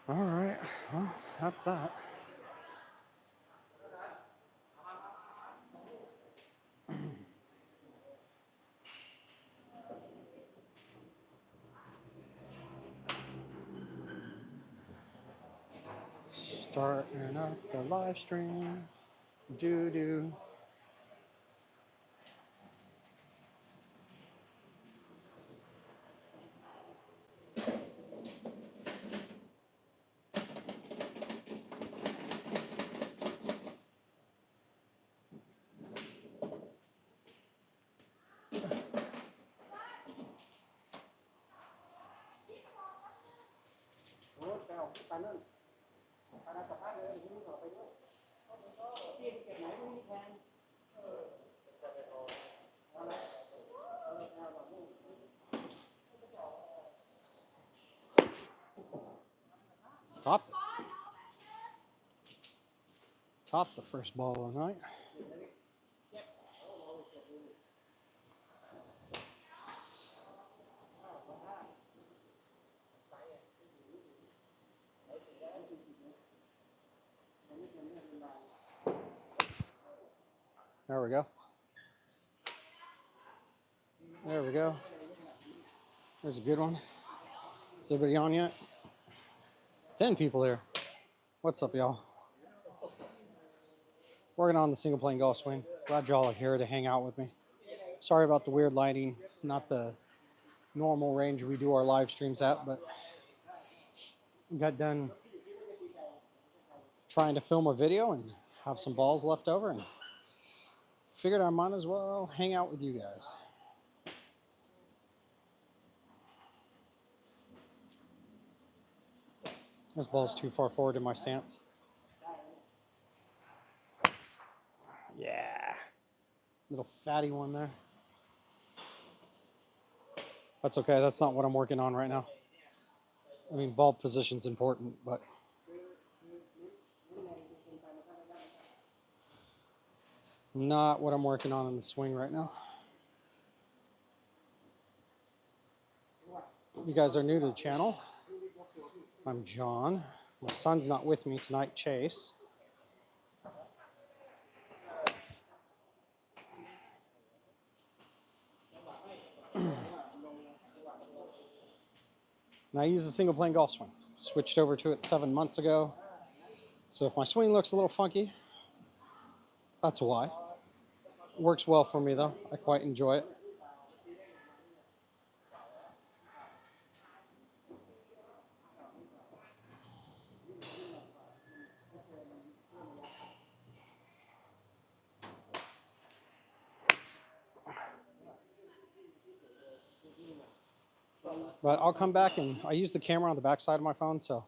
All right, well, that's that. Starting up the live stream. Do. Topped it. Topped the first ball of the night. There we go. There we go. There's a good one. Is everybody on yet? 10 people here. What's up, y'all? Working on the single plane golf swing. Glad y'all are here to hang out with me. Sorry about the weird lighting. It's not the normal range we do our live streams at, but we got done trying to film a video and have some balls left over and figured I might as well hang out with you guys. This ball's too far forward in my stance. Yeah. Little fatty one there. That's okay. That's not what I'm working on right now. I mean, ball position's important, but not what I'm working on in the swing right now. You guys are new to the channel. I'm John. My son's not with me tonight, Chase. And I use a single plane golf swing. Switched over to it 7 months ago. So if my swing looks a little funky, that's why. It works well for me though. I quite enjoy it. But I'll come back and I use the camera on the back side of my phone, so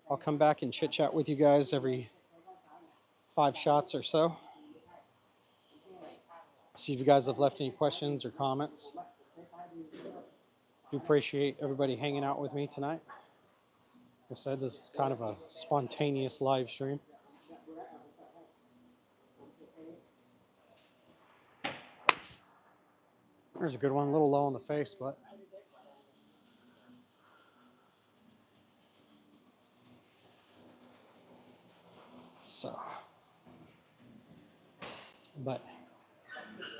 I'll come back and chit chat with you guys every 5 shots or so. See if you guys have left any questions or comments. Do appreciate everybody hanging out with me tonight. Like I said, this is kind of a spontaneous live stream. There's a good one, a little low in the face, but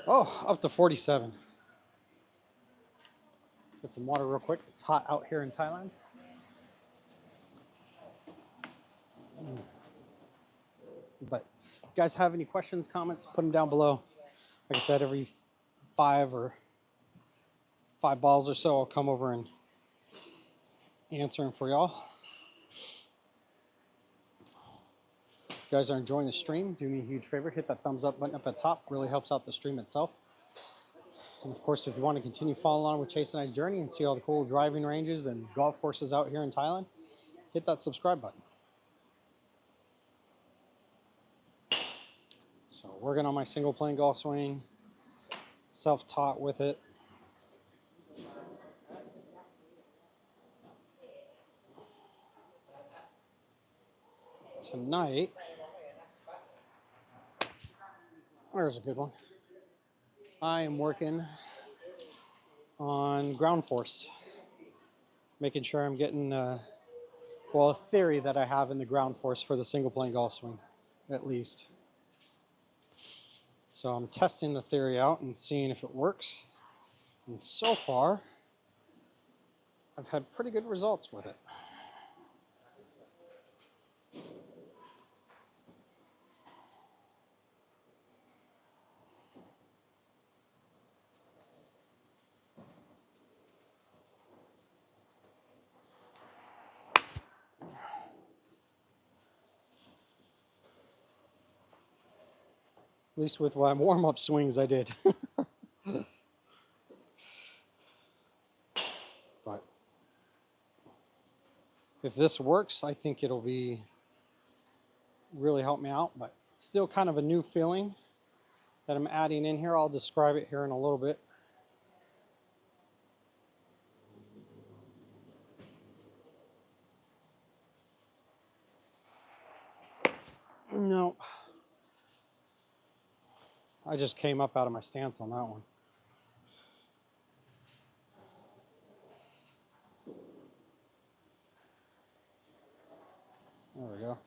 oh, up to 47. Get some water real quick. It's hot out here in Thailand. But if you guys have any questions, comments, put them down below. Like I said, every 5 balls or so, I'll come over and answer them for y'all. If you guys are enjoying the stream, do me a huge favor, hit that thumbs up button up at top. Really helps out the stream itself. And of course, if you want to continue following on with Chase and I's journey and see all the cool driving ranges and golf courses out here in Thailand, hit that subscribe button. So working on my single plane golf swing, self-taught with it. Tonight, there's a good one. I am working on ground force, making sure I'm getting Well, a theory that I have in the ground force for the single plane golf swing, at least. So I'm testing the theory out and seeing if it works. And so far, I've had pretty good results with it. At least with my warm-up swings I did. But if this works, I think it'll be really help me out, but still kind of a new feeling that I'm adding in here. I'll describe it here in a little bit. No, I just came up out of my stance on that one. There we go.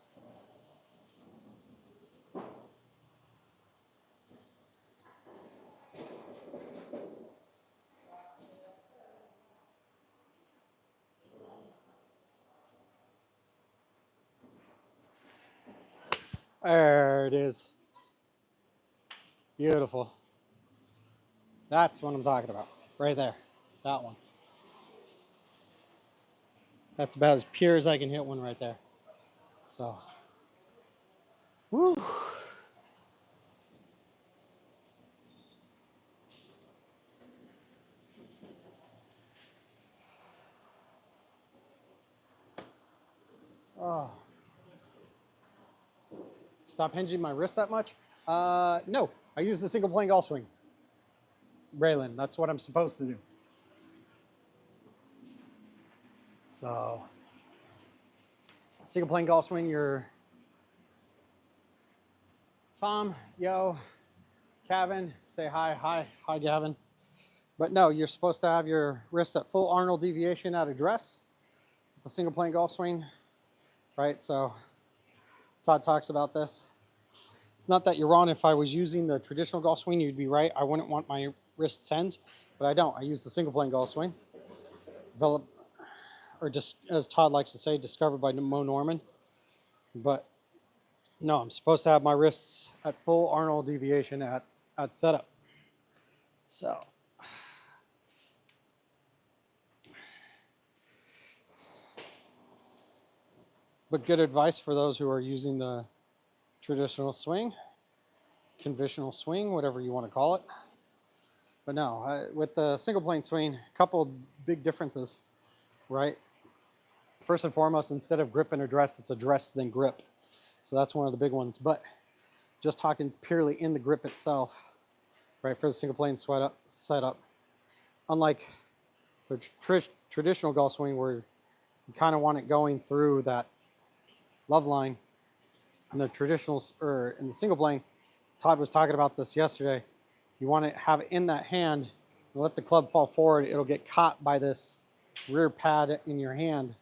There it is. Beautiful. That's what I'm talking about. Right there. That one. That's about as pure as I can hit one right there. So, woo. Oh. Stop hinging my wrist that much? No, I use the single plane golf swing. Braylon, that's what I'm supposed to do. So, single plane golf swing, your Tom, yo, Gavin, say hi, Gavin. But no, you're supposed to have your wrist at full Arnold deviation at address. The single plane golf swing, right? So Todd talks about this. It's not that you're wrong. If I was using the traditional golf swing, you'd be right. I wouldn't want my wrist sends, but I don't. I use the single plane golf swing. Developed, or just as Todd likes to say, discovered by Mo Norman. But no, I'm supposed to have my wrists at full Arnold deviation at setup. So. But good advice for those who are using the traditional swing, conventional swing, whatever you want to call it. But no, with the single plane swing, a couple big differences, right? First and foremost, instead of grip and address, it's address then grip. So that's one of the big ones. But just talking purely in the grip itself, right, for the single plane setup, unlike the traditional golf swing where you kind of want it going through that love line, in the traditionals or in the single plane, Todd was talking about this yesterday. You want to have it in that hand and let the club fall forward. It'll get caught by this rear pad in your hand,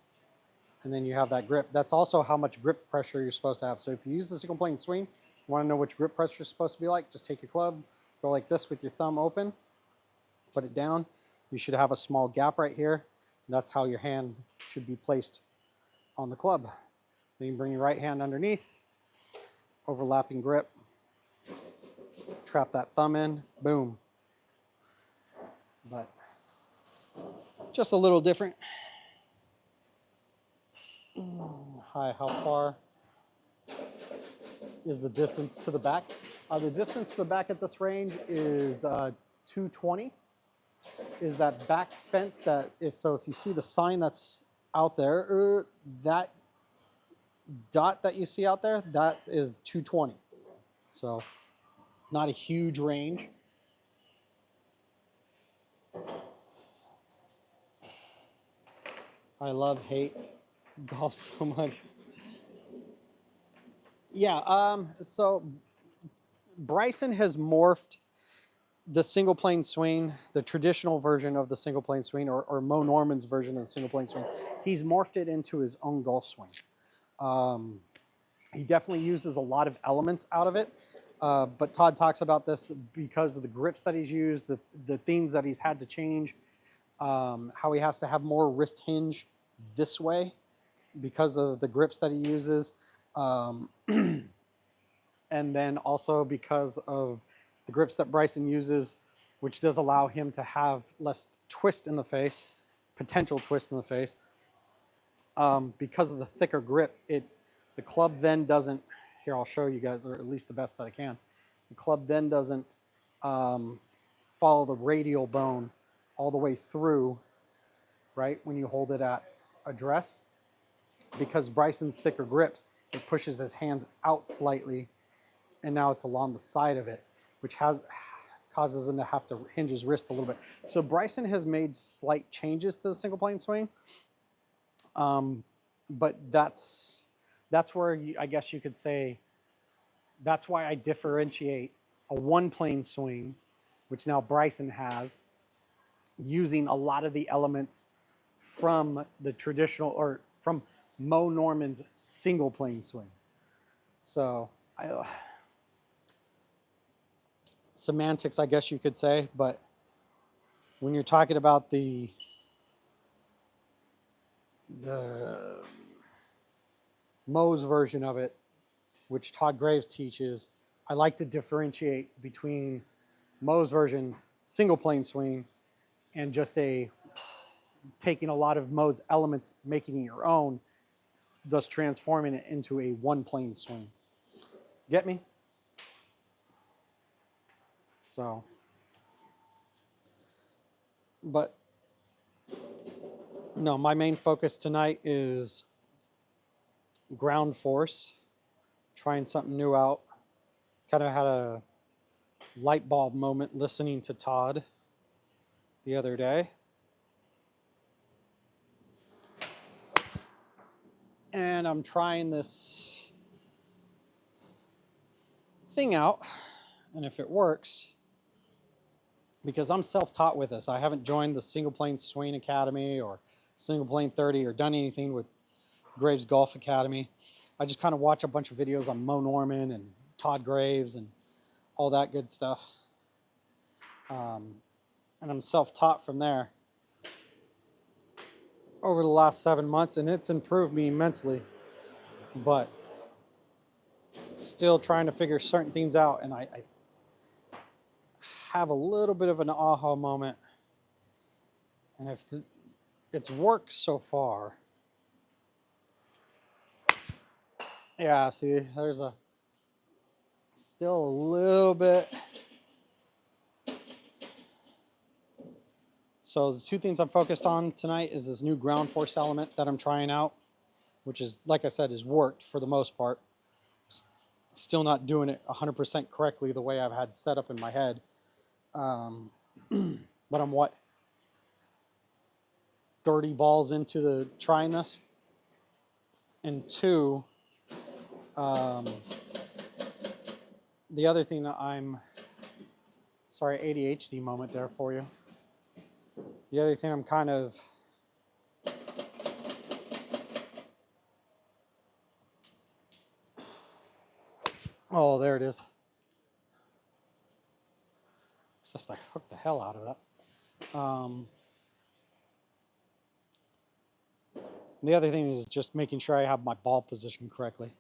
and then you have that grip. That's also how much grip pressure you're supposed to have. So if you use the single plane swing, you want to know which grip pressure is supposed to be like, just take your club, go like this with your thumb open, put it down. You should have a small gap right here. That's how your hand should be placed on the club. Then you bring your right hand underneath, overlapping grip, trap that thumb in, boom. But just a little different. Hi, how far is the distance to the back? The distance to the back at this range is 220. Is that back fence that, if you see the sign that's out there, that dot that you see out there, that is 220. So not a huge range. I hate golf so much. Yeah, so Bryson has morphed the single plane swing, the traditional version of the single plane swing, or Mo Norman's version of the single plane swing, he's morphed it into his own golf swing. He definitely uses a lot of elements out of it, but Todd talks about this because of the grips that he's used, the things that he's had to change, how he has to have more wrist hinge this way because of the grips that he uses, and then also because of the grips that Bryson uses, which does allow him to have less twist in the face, potential twist in the face. Because of the thicker grip, the club then doesn't, here I'll show you guys, or at least the best that I can, the club then doesn't follow the radial bone all the way through, right, when you hold it at address. Because Bryson's thicker grips, it pushes his hands out slightly, and now it's along the side of it, which causes him to have to hinge his wrist a little bit. So Bryson has made slight changes to the single plane swing, but that's where I guess you could say that's why I differentiate a one plane swing, which now Bryson has, using a lot of the elements from the traditional, or from Mo Norman's single plane swing. So semantics, I guess you could say, but when you're talking about the Mo's version of it, which Todd Graves teaches, I like to differentiate between Mo's version, single plane swing, and just taking a lot of Mo's elements, making it your own, thus transforming it into a one plane swing. Get me? So, but no, my main focus tonight is ground force, trying something new out. Kind of had a light bulb moment listening to Todd the other day. And I'm trying this thing out, and if it works, because I'm self-taught with this. I haven't joined the Single Plane Swing Academy or Single Plane 30 or done anything with Graves Golf Academy. I just kind of watch a bunch of videos on Mo Norman and Todd Graves and all that good stuff. And I'm self-taught from there over the last 7 months, and it's improved me immensely. But still trying to figure certain things out, and I have a little bit of an aha moment. And if it's worked so far, yeah, see, there's still a little bit. So the two things I'm focused on tonight is this new ground force element that I'm trying out, which is, like I said, has worked for the most part. Still not doing it 100% correctly the way I've had set up in my head. But I'm 30 balls into trying this. And two, the other thing that sorry, ADHD moment there for you. The other thing I'm kind of oh, there it is. Except I hooked the hell out of that. The other thing is just making sure I have my ball positioned correctly.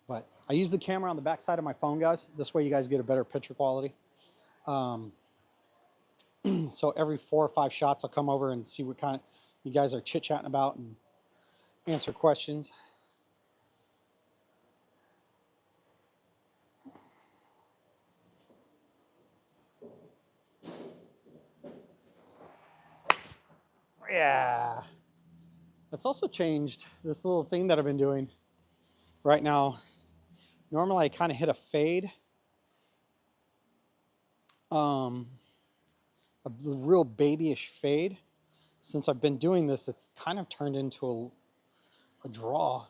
But I use the camera on the back side of my phone, guys. This way you guys get a better picture quality. So every 4 or 5 shots, I'll come over and see what kind you guys are chit-chatting about and answer questions. Yeah. That's also changed this little thing that I've been doing right now. Normally I kind of hit a fade. A real babyish fade. Since I've been doing this, it's kind of turned into a draw.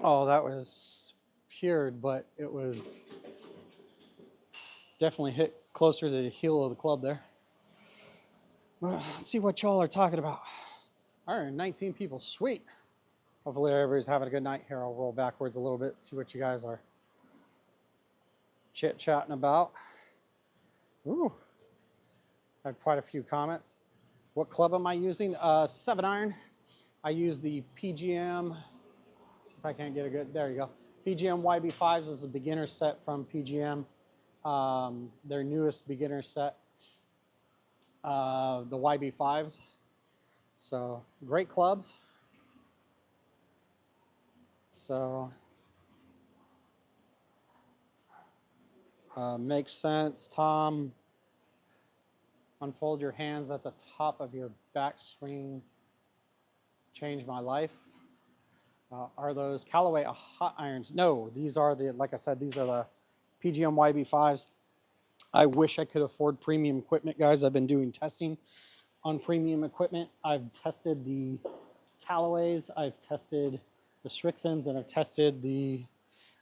Oh, that was cured, but it was definitely hit closer to the heel of the club there. Well, let's see what y'all are talking about. All right, 19 people, sweet. Hopefully everybody's having a good night here. I'll roll backwards a little bit, see what you guys are chit-chatting about. Ooh, I had quite a few comments. What club am I using? 7-iron. I use the PGM. See if I can't get a good, there you go. PGM YB5s is a beginner set from PGM. Their newest beginner set, the YB5s. So great clubs. So makes sense. Tom, unfold your hands at the top of your backswing. Changed my life. Are those Callaway hot irons? No, these are the, like I said, these are the PGM YB5s. I wish I could afford premium equipment, guys. I've been doing testing on premium equipment. I've tested the Callaways, I've tested the Strixons, and I've tested the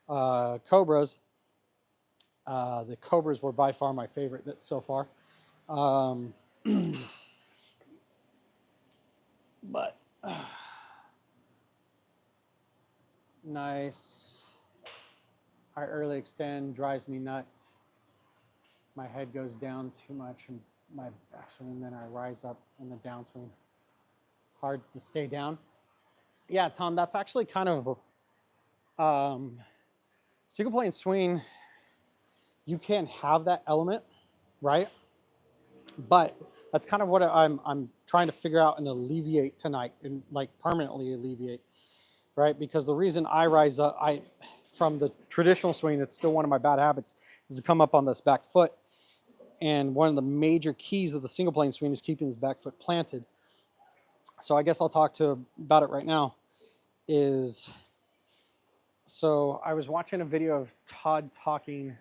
Cobras. The Cobras were by far my favorite so far. But nice. I early extend, drives me nuts. My head goes down too much in my backswing, and then I rise up in the downswing. Hard to stay down. Yeah, Tom, that's actually kind of single plane swing. You can have that element, right? But that's kind of what I'm trying to figure out and alleviate tonight, and like permanently alleviate, right? Because the reason I rise up, from the traditional swing, it's still one of my bad habits, is to come up on this back foot. And one of the major keys of the single plane swing is keeping this back foot planted. So I guess I'll talk about it right now. So I was watching a video of Todd talking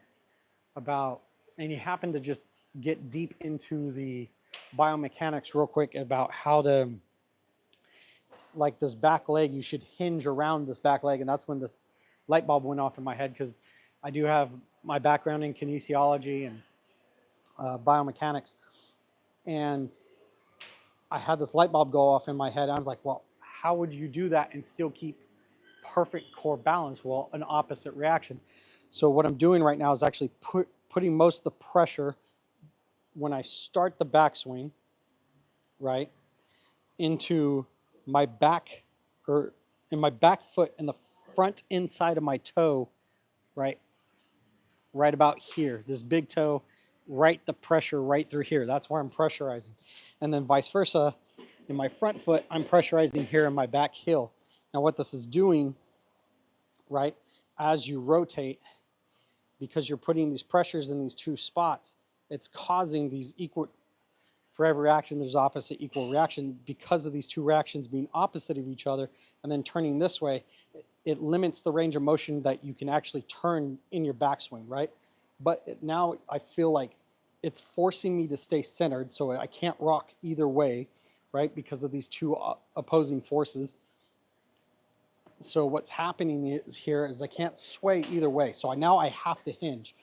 about, and he happened to just get deep into the biomechanics real quick about how to, like this back leg, you should hinge around this back leg. And that's when this light bulb went off in my head, because I do have my background in kinesiology and biomechanics. And I had this light bulb go off in my head. I was like, well, how would you do that and still keep perfect core balance? Well, an opposite reaction. So what I'm doing right now is actually putting most of the pressure when I start the backswing, right, into my back, or in my back foot and the front inside of my toe, right about here, this big toe, right, the pressure right through here. That's where I'm pressurizing. And then vice versa, in my front foot, I'm pressurizing here in my back heel. Now what this is doing, right, as you rotate, because you're putting these pressures in these two spots, it's causing these equal, for every reaction, there's opposite equal reaction. Because of these two reactions being opposite of each other and then turning this way, it limits the range of motion that you can actually turn in your backswing, right? But now I feel like it's forcing me to stay centered, so I can't rock either way, right? Because of these two opposing forces. So what's happening is I can't sway either way. So now I have to hinge,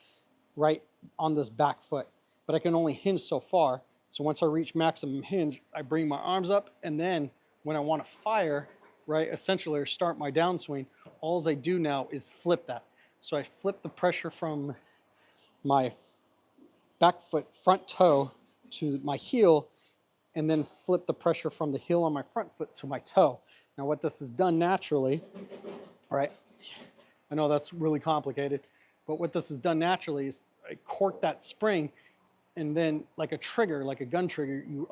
right, on this back foot. But I can only hinge so far. So once I reach maximum hinge, I bring my arms up, and then when I want to fire, right, essentially, or start my downswing, all I do now is flip that. So I flip the pressure from my back foot front toe to my heel, and then flip the pressure from the heel on my front foot to my toe. Now what this is done naturally, right, I know that's really complicated, but what this is done naturally is I cork that spring, and then like a trigger, like a gun trigger, you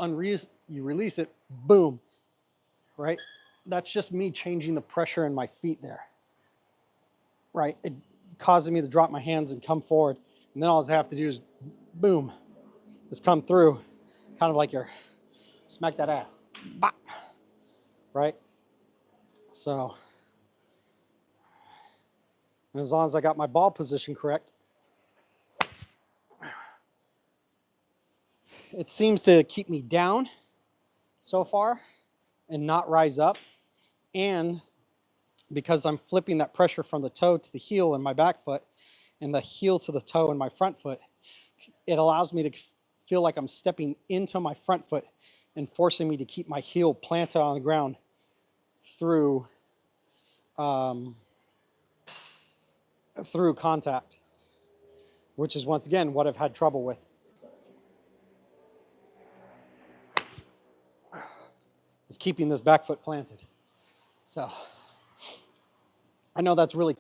release it, boom, right? That's just me changing the pressure in my feet there, right? It causes me to drop my hands and come forward, and then all I have to do is boom, just come through, kind of like you're smack that ass, bop, right? So, and as long as I got my ball position correct, it seems to keep me down so far and not rise up. And because I'm flipping that pressure from the toe to the heel in my back foot and the heel to the toe in my front foot, it allows me to feel like I'm stepping into my front foot and forcing me to keep my heel planted on the ground through through contact, which is once again what I've had trouble with. Is keeping this back foot planted. So I know that's really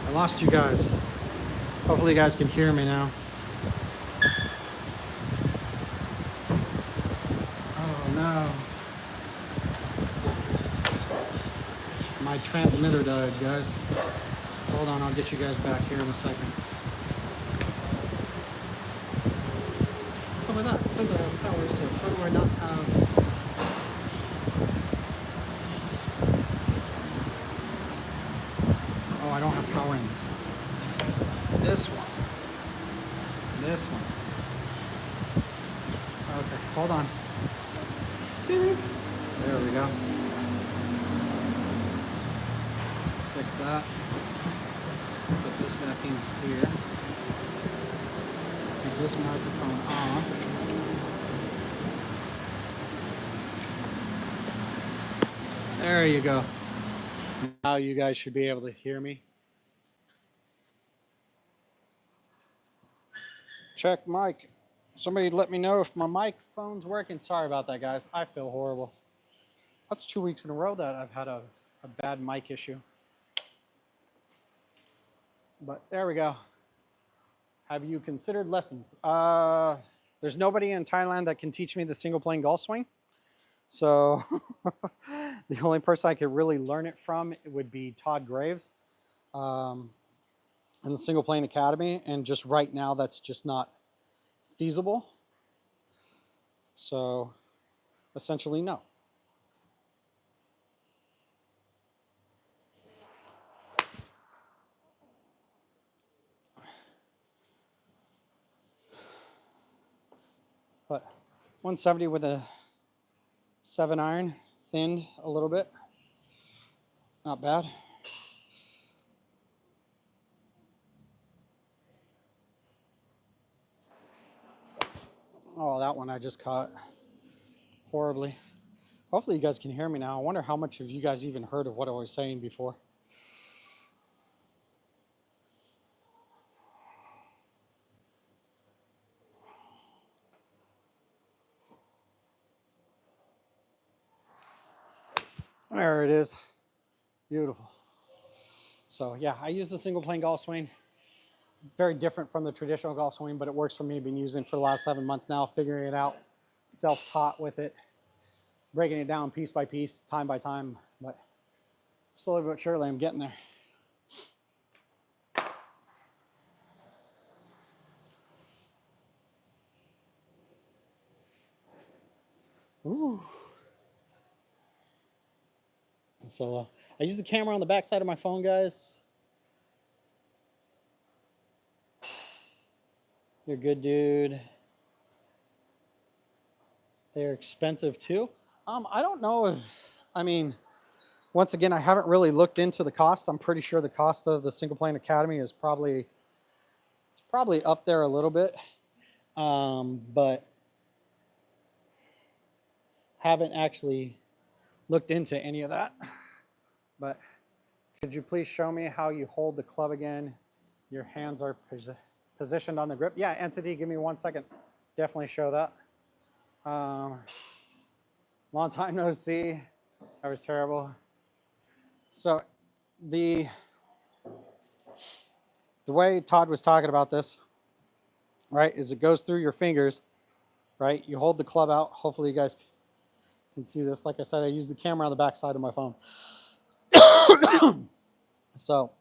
I lost you guys. Hopefully you guys can hear me now. Oh no. My transmitter died, guys. Hold on, I'll get you guys back here in a second. What's up with that? It says power, so how do I not have... Oh, I don't have power in this. This one. This one. Okay, hold on. See me? There we go. Fix that. Put this back in here. Take this microphone off. There you go. Now you guys should be able to hear me. Check mic. Somebody let me know if my microphone's working. Sorry about that, guys. I feel horrible. That's 2 weeks in a row that I've had a bad mic issue. But there we go. Have you considered lessons? There's nobody in Thailand that can teach me the single plane golf swing. So the only person I could really learn it from would be Todd Graves in the Single Plane Academy. And just right now, that's just not feasible. So essentially, no. But 170 with a 7-iron, thinned a little bit. Not bad. Oh, that one I just caught horribly. Hopefully you guys can hear me now. I wonder how much of you guys even heard of what I was saying before. There it is. Beautiful. So yeah, I use the single plane golf swing. It's very different from the traditional golf swing, but it works for me. I've been using it for the last 7 months now, figuring it out, self-taught with it, breaking it down piece by piece, time by time, but slowly but surely I'm getting there. Ooh. So I use the camera on the back side of my phone, guys. You're good, dude. They're expensive too. I don't know if, I mean, Once again, I haven't really looked into the cost. I'm pretty sure the cost of the Single Plane Academy is probably up there a little bit, but haven't actually looked into any of that. But could you please show me how you hold the club again? Your hands are positioned on the grip. Yeah, Entity, give me 1 second. Definitely show that. Long time no see. That was terrible. So the way Todd was talking about this, right, is it goes through your fingers, right? You hold the club out. Hopefully you guys can see this. Like I said, I use the camera on the back side of my phone. So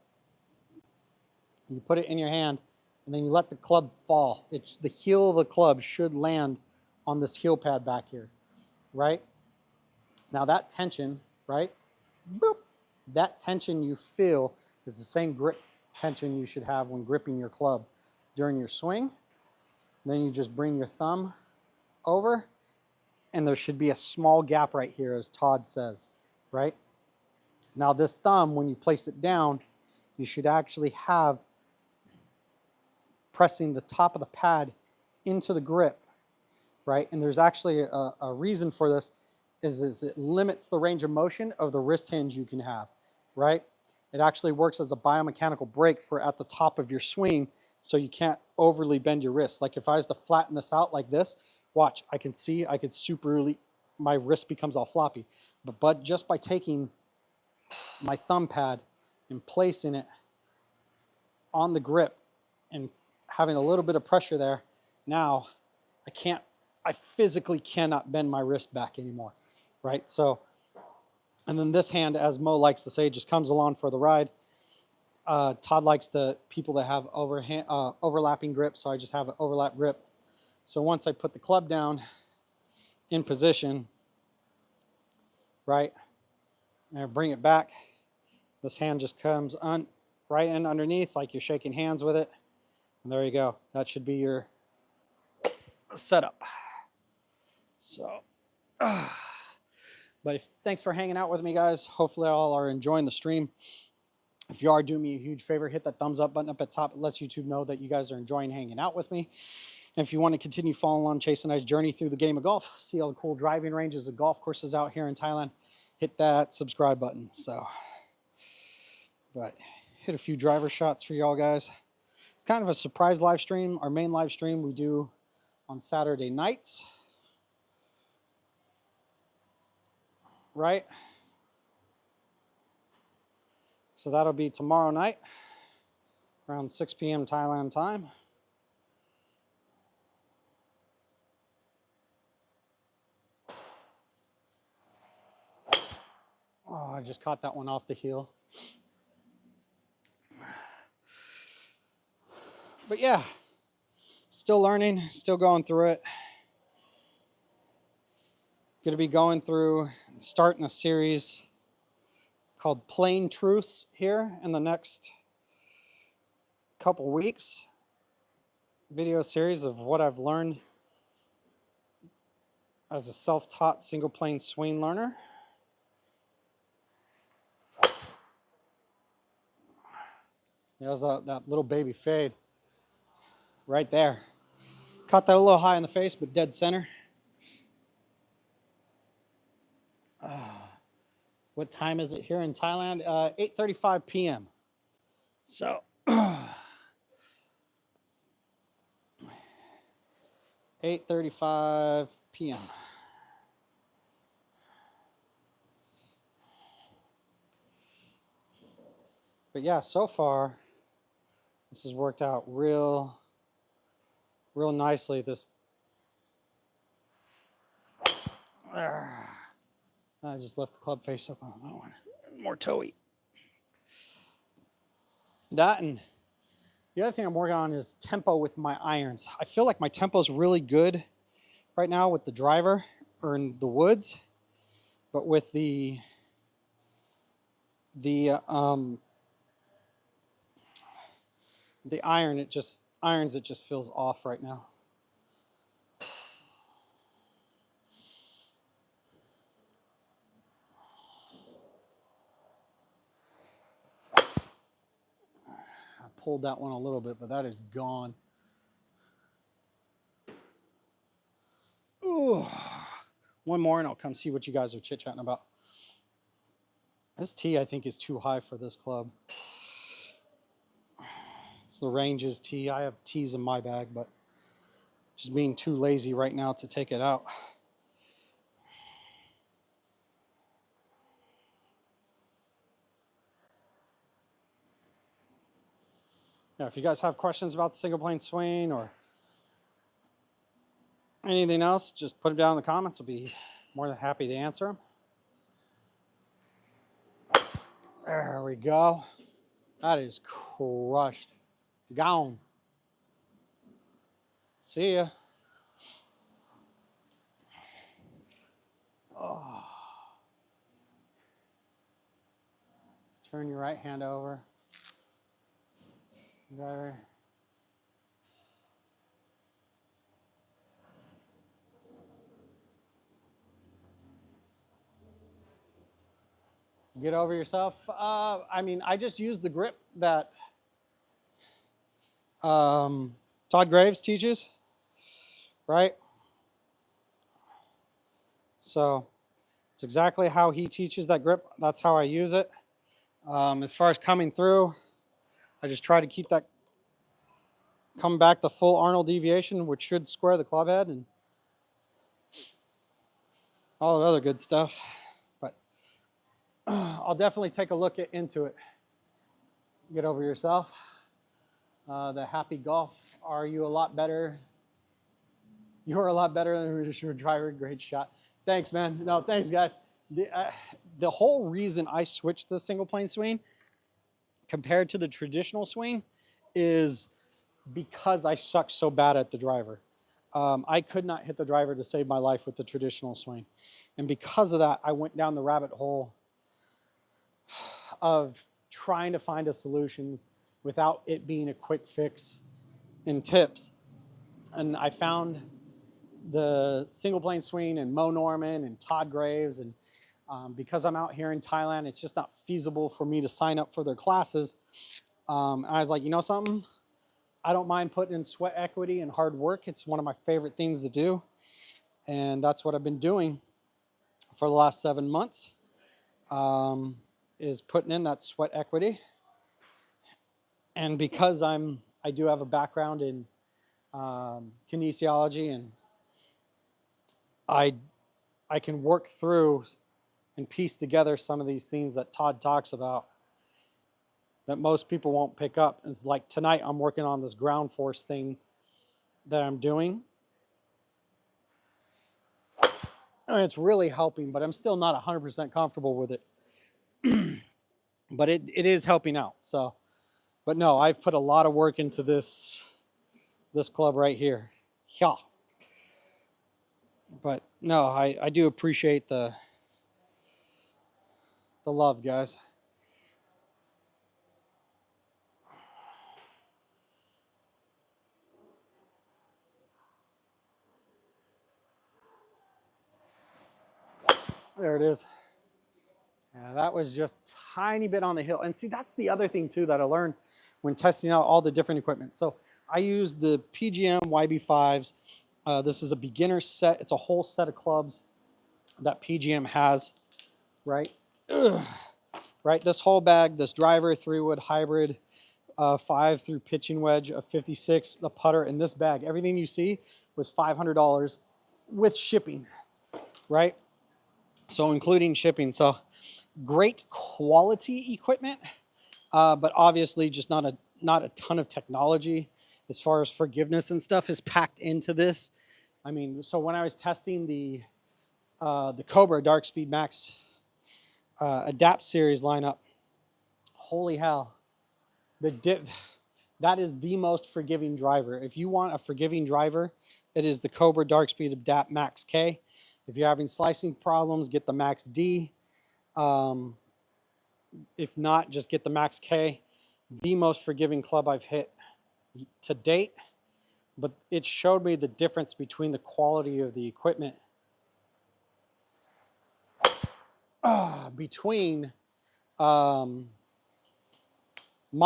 you put it in your hand, and then you let the club fall. The heel of the club should land on this heel pad back here, right? Now that tension, right? Boop, that tension you feel is the same grip tension you should have when gripping your club during your swing. Then you just bring your thumb over, and there should be a small gap right here, as Todd says, right? Now this thumb, when you place it down, you should actually have pressing the top of the pad into the grip, right? And there's actually a reason for this, is it limits the range of motion of the wrist hinge you can have, right? It actually works as a biomechanical brake for at the top of your swing, so you can't overly bend your wrist. Like if I was to flatten this out like this, watch, I could my wrist becomes all floppy. But just by taking my thumb pad and placing it on the grip and having a little bit of pressure there, now I physically cannot bend my wrist back anymore, right? So, and then this hand, as Mo likes to say, just comes along for the ride. Todd likes the people that have overlapping grip, so I just have an overlap grip. So once I put the club down in position, right, and I bring it back, this hand just comes right in underneath like you're shaking hands with it. And there you go. That should be your setup. So, but thanks for hanging out with me, guys. Hopefully all are enjoying the stream. If you are, do me a huge favor, hit that thumbs up button up at top. It lets YouTube know that you guys are enjoying hanging out with me. And if you want to continue following along Chase and I's journey through the game of golf, see all the cool driving ranges and golf courses out here in Thailand, hit that subscribe button. So, but hit a few driver shots for y'all guys. It's kind of a surprise live stream. Our main live stream we do on Saturday nights, right? So that'll be tomorrow night around 6 p.m. Thailand time. Oh, I just caught that one off the heel. But yeah, still learning, still going through it. Going to be going through, starting a series called Plain Truths here in the next couple weeks. Video series of what I've learned as a self-taught single plane swing learner. There's that little baby fade right there. Caught that a little high in the face, but dead center. What time is it here in Thailand? 8:35 p.m. So 8:35 p.m. But yeah, so far this has worked out real nicely. I just left the club face up on that one. More toey. That, and the other thing I'm working on is tempo with my irons. I feel like my tempo is really good right now with the driver or in the woods, but with the iron, it just feels off right now. pulled that one a little bit, but that is gone. Ooh. One more and I'll come see what you guys are chit-chatting about. This tee, I think, is too high for this club. It's the Ranges tee. I have tees in my bag, but just being too lazy right now to take it out. Yeah, if you guys have questions about the single plane swing or anything else, just put them down in the comments. I'll be more than happy to answer them. There we go. That is crushed. Gone. See ya. Oh. Turn your right hand over. Driver. Get over yourself. I mean, I just use the grip that Todd Graves teaches, right? So it's exactly how he teaches that grip. That's how I use it. As far as coming through, I just try to keep that come back the full Arnold deviation, which should square the club head and all the other good stuff. But I'll definitely take a look into it. Get over yourself. The happy golf. Are you a lot better? You're a lot better than your driver. Great shot. Thanks, man. No, thanks, guys. The whole reason I switched to the single plane swing compared to the traditional swing is because I suck so bad at the driver. I could not hit the driver to save my life with the traditional swing. And because of that, I went down the rabbit hole of trying to find a solution without it being a quick fix and tips. And I found the single plane swing and Mo Norman and Todd Graves. And because I'm out here in Thailand, it's just not feasible for me to sign up for their classes. And I was like, you know something? I don't mind putting in sweat equity and hard work. It's one of my favorite things to do. And that's what I've been doing for the last 7 months, is putting in that sweat equity. And because I do have a background in kinesiology, and I can work through and piece together some of these things that Todd talks about that most people won't pick up. It's like tonight I'm working on this ground force thing that I'm doing. And it's really helping, but I'm still not 100% comfortable with it. But it is helping out. So, but no, I've put a lot of work into this club right here. Yeah. But no, I do appreciate the love, guys. There it is. Yeah, that was just a tiny bit on the hill. And see, that's the other thing too that I learned when testing out all the different equipment. So I use the PGM YB5s. This is a beginner set. It's a whole set of clubs that PGM has, right? Ugh. Right, this whole bag, this driver, 3-wood hybrid, 5 through pitching wedge of 56, the putter, and this bag. Everything you see was $500 with shipping, right? So including shipping. So great quality equipment, but obviously just not a ton of technology as far as forgiveness and stuff is packed into this. I mean, so when I was testing the Cobra Dark Speed Max Adapt series lineup, holy hell, that is the most forgiving driver. If you want a forgiving driver, it is the Cobra Dark Speed Adapt Max K. If you're having slicing problems, get the Max D. If not, just get the Max K. The most forgiving club I've hit to date, but it showed me the difference between the quality of the equipment between my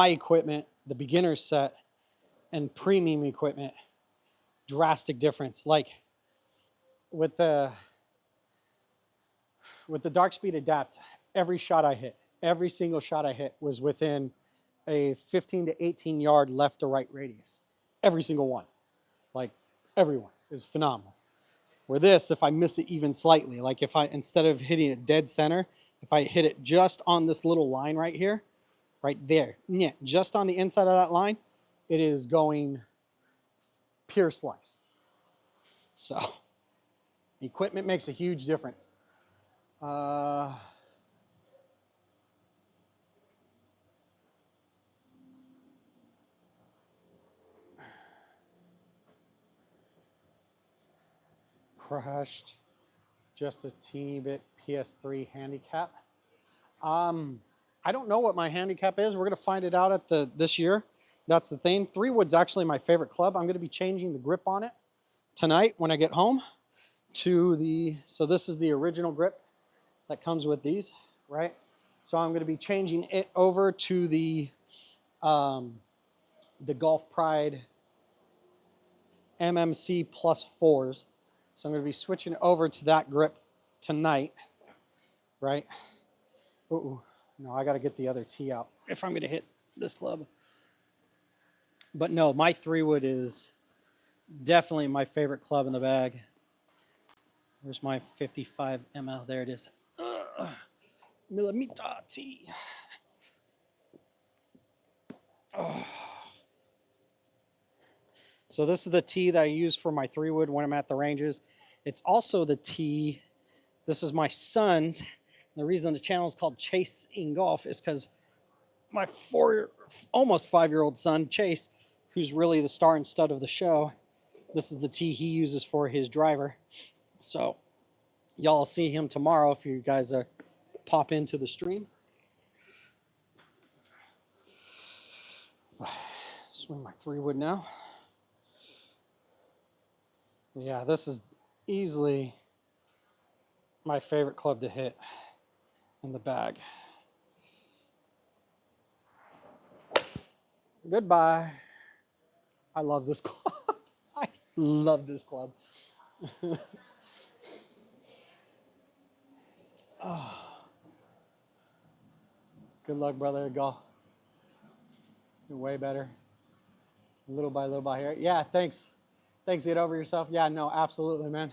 equipment the beginner set and premium equipment, drastic difference. Like with the Dark Speed Adapt, every single shot I hit was within a 15 to 18 yard left to right radius. Every single one. Like everyone is phenomenal. Where this, if I miss it even slightly, like if I, instead of hitting it dead center, if I hit it just on this little line right here, right there, yeah, just on the inside of that line, it is going pure slice. So equipment makes a huge difference. Crushed, just a teeny bit PS3 handicap. I don't know what my handicap is. We're going to find it out at this year. That's the thing. 3-wood's actually my favorite club. I'm going to be changing the grip on it tonight when I get home to the, so this is the original grip that comes with these, right? So I'm going to be changing it over to the Golf Pride MMC Plus 4s. So I'm going to be switching over to that grip tonight, right? Ooh, no, I got to get the other tee out if I'm going to hit this club. But no, my 3-wood is definitely my favorite club in the bag. Where's my 55 ml? There it is. Millimeter tee. Oh. So this is the tee that I use for my 3-wood when I'm at the ranges. It's also the tee. This is my son's. The reason the channel is called Chasing Golf is because my almost 5-year-old son, Chase, who's really the star and stud of the show, this is the tee he uses for his driver. So y'all will see him tomorrow if you guys pop into the stream. Swing my 3-wood now. Yeah, this is easily my favorite club to hit in the bag. Goodbye. I love this club. I love this club. Oh. Good luck, brother. Go. You're way better. Little by here. Yeah, thanks. Thanks. Get over yourself. Yeah, no, absolutely, man.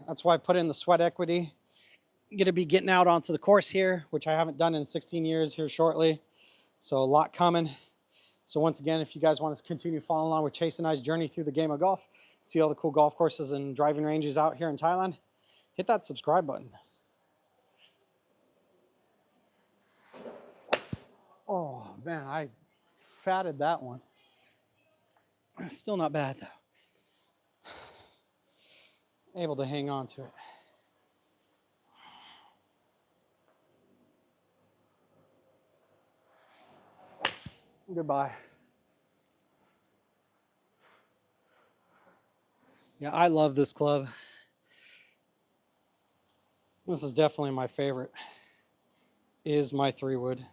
That's why I put in the sweat equity. I'm going to be getting out onto the course here, which I haven't done in 16 years here shortly. So a lot coming. So once again, if you guys want to continue following along with Chase and I's journey through the game of golf, see all the cool golf courses and driving ranges out here in Thailand, hit that subscribe button. Oh, man, I fatted that one. Still not bad, though. Able to hang on to it. Goodbye. Yeah, I love this club. This is definitely my favorite. Is my 3-wood.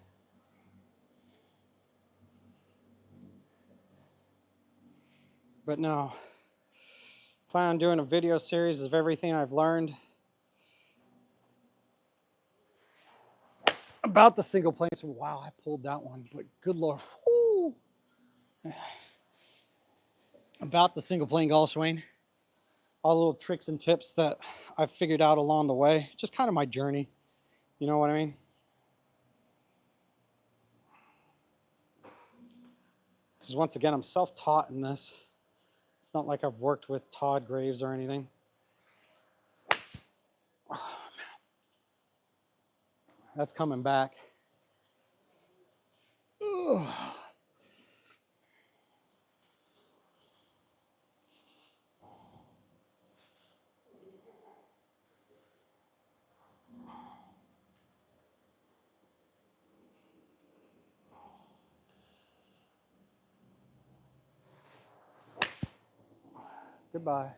But no, plan on doing a video series of everything I've learned about the single plane. So, wow, I pulled that one, but good Lord. Woo. About the single plane golf swing. All the little tricks and tips that I've figured out along the way. Just kind of my journey. You know what I mean? Because once again, I'm self-taught in this. It's not like I've worked with Todd Graves or anything. Oh, man. That's coming back. Ugh. Goodbye.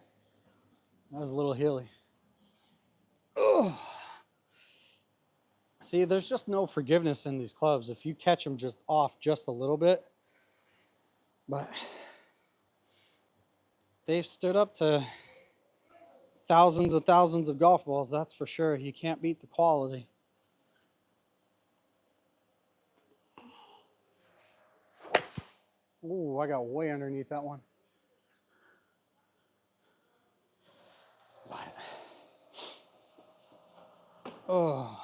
That was a little hilly. Ugh. See, there's just no forgiveness in these clubs if you catch them just off just a little bit. But they've stood up to thousands of golf balls, that's for sure. You can't beat the quality. Ooh, I got way underneath that one. But, oh.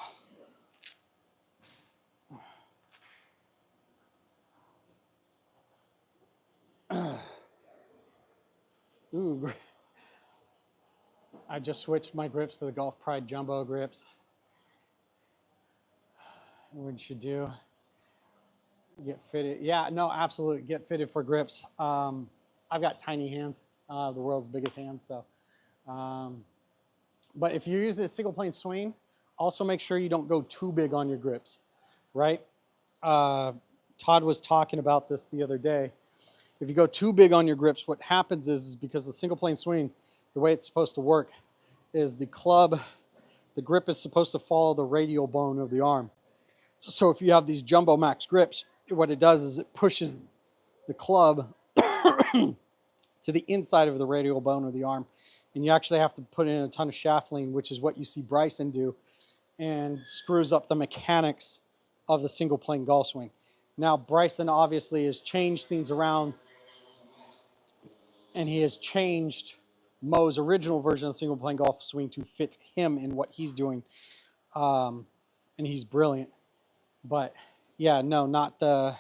Ooh, I just switched my grips to the Golf Pride Jumbo grips. What you should do, get fitted. Yeah, no, absolutely, get fitted for grips. I've got tiny hands, the world's biggest hands. So, but if you use the single plane swing, also make sure you don't go too big on your grips, right? Todd was talking about this the other day. If you go too big on your grips, what happens is because the single plane swing, the way it's supposed to work is the grip is supposed to follow the radial bone of the arm. So if you have these Jumbo Max grips, what it does is it pushes the club to the inside of the radial bone of the arm. And you actually have to put in a ton of shaft lean, which is what you see Bryson do, and screws up the mechanics of the single plane golf swing. Now, Bryson obviously has changed things around, and he has changed Mo's original version of the single plane golf swing to fit him in what he's doing. And he's brilliant. But yeah, no, not the...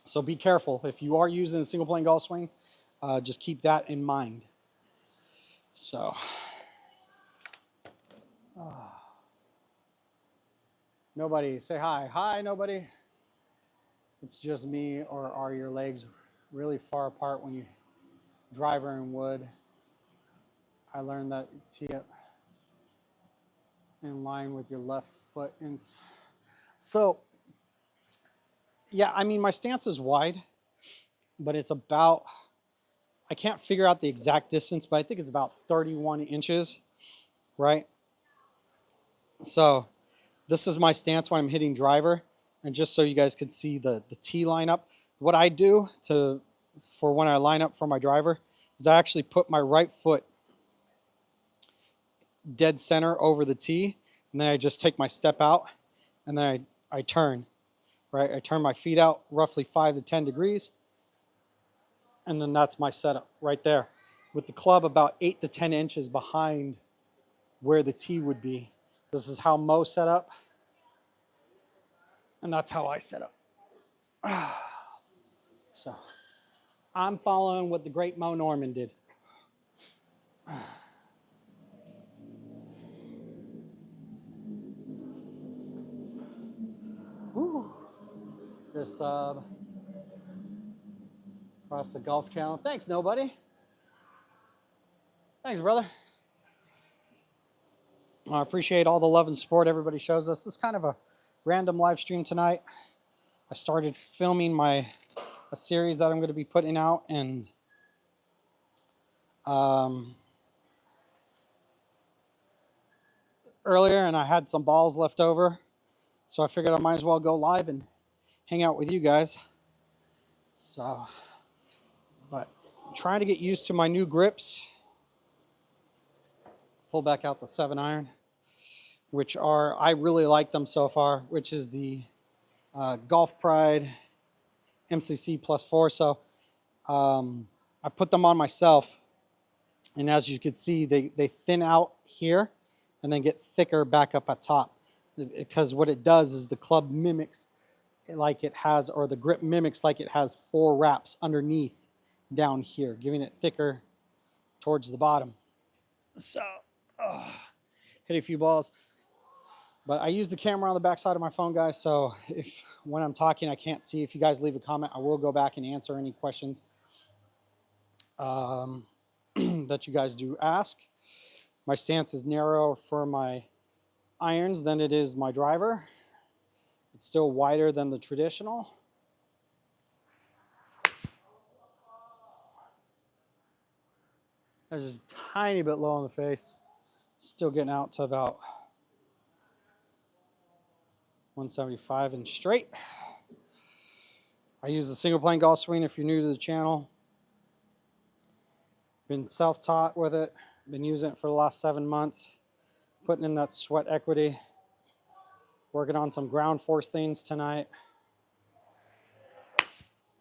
So be careful. If you are using a single plane golf swing, just keep that in mind. So... Nobody, say hi. Hi, nobody. It's just me, or are your legs really far apart when you driver in wood? I learned that tee up in line with your left foot. So, yeah, I mean, my stance is wide, but it's about, I can't figure out the exact distance, but I think it's about 31 inches, right? So this is my stance when I'm hitting driver. And just so you guys can see the tee lineup, what I do for when I line up for my driver is I actually put my right foot dead center over the tee, and then I just take my step out, and then I turn, right? I turn my feet out roughly 5 to 10 degrees, and then that's my setup right there, with the club about 8 to 10 inches behind where the tee would be. This is how Mo set up, and that's how I set up. So I'm following what the great Mo Norman did. Woo. This sub across the Golf Channel. Thanks, nobody. Thanks, brother. I appreciate all the love and support everybody shows us. This is kind of a random live stream tonight. I started filming a series that I'm going to be putting out, and earlier, and I had some balls left over, so I figured I might as well go live and hang out with you guys. So, but trying to get used to my new grips. Pull back out the 7-iron, which I really like them so far, which is the Golf Pride MCC +4. So I put them on myself, and as you can see, they thin out here and then get thicker back up at top, because what it does is the club mimics like it has, or the grip mimics like it has 4 wraps underneath down here, giving it thicker towards the bottom. So hit a few balls, but I use the camera on the back side of my phone, guys, so if when I'm talking I can't see, if you guys leave a comment, I will go back and answer any questions that you guys do ask. My stance is narrower for my irons than it is my driver. It's still wider than the traditional. That's just a tiny bit low on the face. Still getting out to about 175 and straight. I use the single plane golf swing if you're new to the channel. Been self-taught with it. Been using it for the last 7 months. Putting in that sweat equity. Working on some ground force things tonight.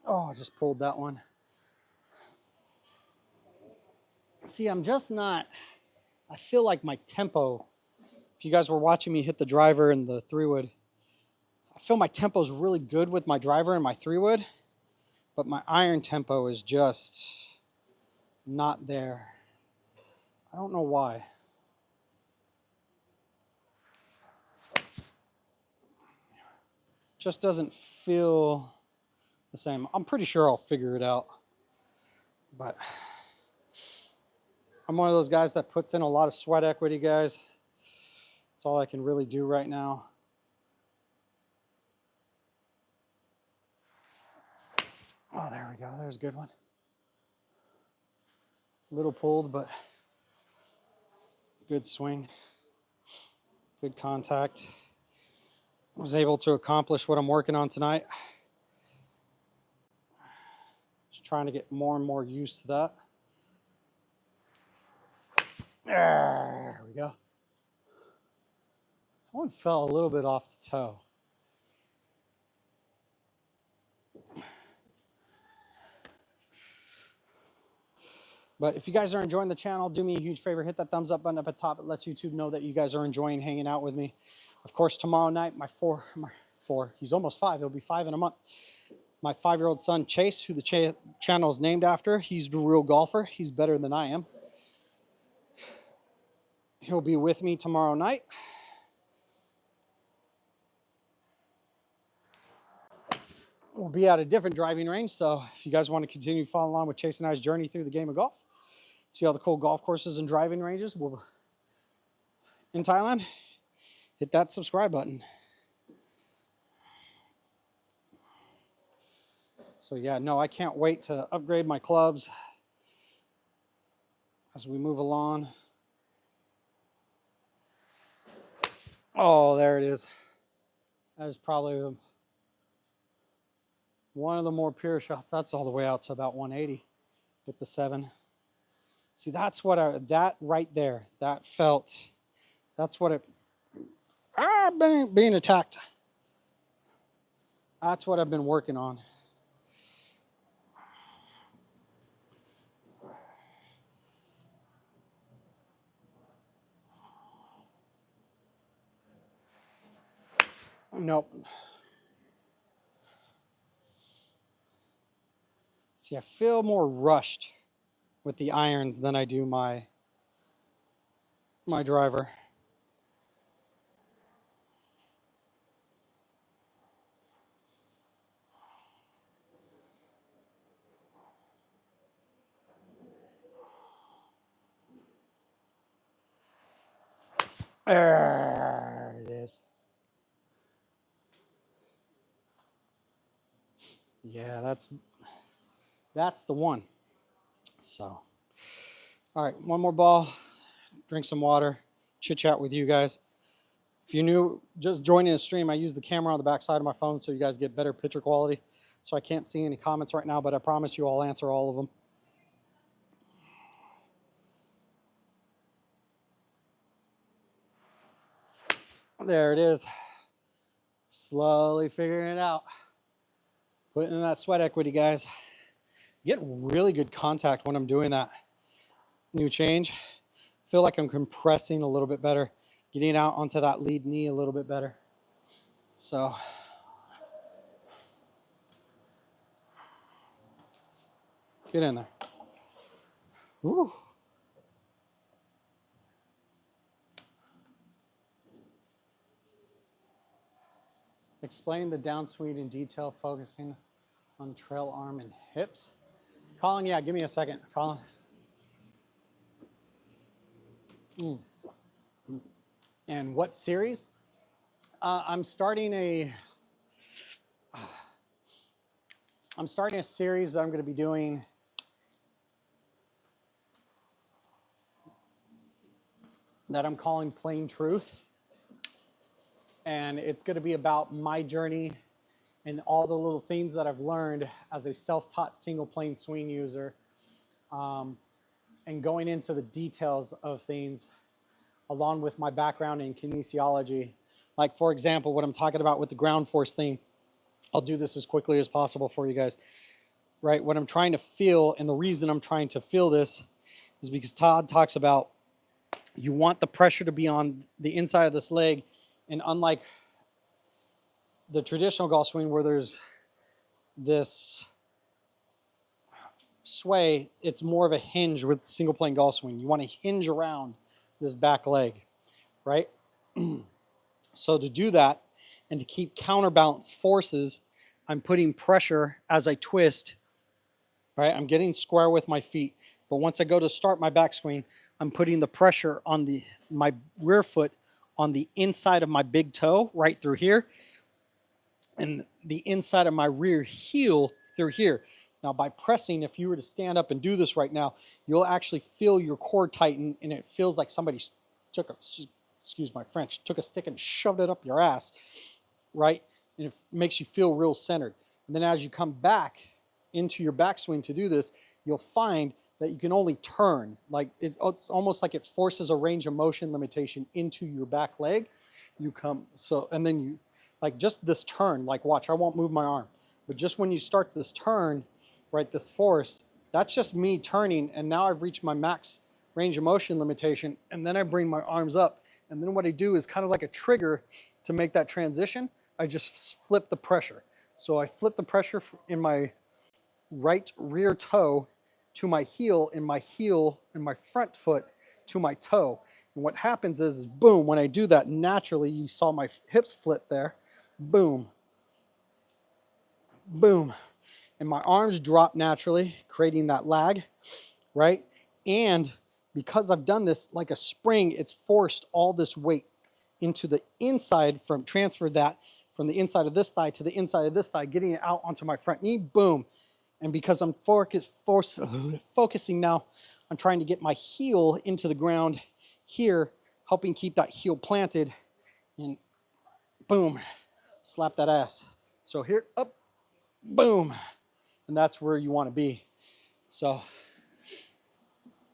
Oh, I just pulled that one. See, I'm just not, I feel like my tempo, if you guys were watching me hit the driver and the 3-wood, I feel my tempo is really good with my driver and my 3-wood, but my iron tempo is just not there. I don't know why. Just doesn't feel the same. I'm pretty sure I'll figure it out, but I'm one of those guys that puts in a lot of sweat equity, guys. That's all I can really do right now. Oh, there we go. There's a good one. Little pulled, but good swing. Good contact. I was able to accomplish what I'm working on tonight. Just trying to get more and more used to that. There we go. That one fell a little bit off the toe. But if you guys are enjoying the channel, do me a huge favor. Hit that thumbs up button up at top. It lets YouTube know that you guys are enjoying hanging out with me. Of course, tomorrow night, my four, he's almost 5. He'll be 5 in a month. My 5-year-old son, Chase, who the channel is named after, he's the real golfer. He's better than I am. He'll be with me tomorrow night. We'll be at a different driving range, so if you guys want to continue following along with Chase and I's journey through the game of golf, see all the cool golf courses and driving ranges in Thailand, hit that subscribe button. So yeah, no, I can't wait to upgrade my clubs as we move along. Oh, there it is. That is probably one of the more pure shots. That's all the way out to about 180 with the 7. See, that's what that right there, that felt, that's what being attacked. That's what I've been working on. Nope. See, I feel more rushed with the irons than I do my driver. There it is. Yeah, that's the one. So, all right, one more ball, drink some water, chit chat with you guys. If you're new, just joining the stream, I use the camera on the back side of my phone so you guys get better picture quality. So I can't see any comments right now, but I promise you I'll answer all of them. There it is. Slowly figuring it out. Putting in that sweat equity, guys. Get really good contact when I'm doing that new change. Feel like I'm compressing a little bit better, getting out onto that lead knee a little bit better. So get in there. Woo. Explain the downswing in detail, focusing on trail arm and hips. Colin, yeah, give me a second, Colin. And what series? I'm starting a series that I'm going to be doing that I'm calling Plain Truth. And it's going to be about my journey and all the little things that I've learned as a self-taught single plane swing user, and going into the details of things along with my background in kinesiology. Like, for example, what I'm talking about with the ground force thing, I'll do this as quickly as possible for you guys, right? What I'm trying to feel, and the reason I'm trying to feel this is because Todd talks about you want the pressure to be on the inside of this leg, and unlike the traditional golf swing where there's this sway, it's more of a hinge with single plane golf swing. You want to hinge around this back leg, right? So to do that and to keep counterbalance forces, I'm putting pressure as I twist, right? I'm getting square with my feet, but once I go to start my backswing, I'm putting the pressure on my rear foot on the inside of my big toe right through here, and the inside of my rear heel through here. Now, by pressing, if you were to stand up and do this right now, you'll actually feel your core tighten, and it feels like somebody took a, excuse my French, took a stick and shoved it up your ass, right? And it makes you feel real centered. And then as you come back into your backswing to do this, you'll find that you can only turn. Like it's almost like it forces a range of motion limitation into your back leg. You come, so, and then you, like just this turn, like watch, I won't move my arm. But just when you start this turn, right, this force, that's just me turning, and now I've reached my max range of motion limitation, and then I bring my arms up, and then what I do is kind of like a trigger to make that transition. I just flip the pressure. So I flip the pressure in my right rear toe to my heel, and my front foot to my toe. And what happens is boom, when I do that, naturally, you saw my hips flip there, boom, boom. And my arms drop naturally, creating that lag, right? And because I've done this like a spring, it's forced all this weight into the inside, transferred that from the inside of this thigh to the inside of this thigh, getting it out onto my front knee, boom. And because I'm focusing now on trying to get my heel into the ground here, helping keep that heel planted, and boom, slap that ass. So here, up, boom. And that's where you want to be. So,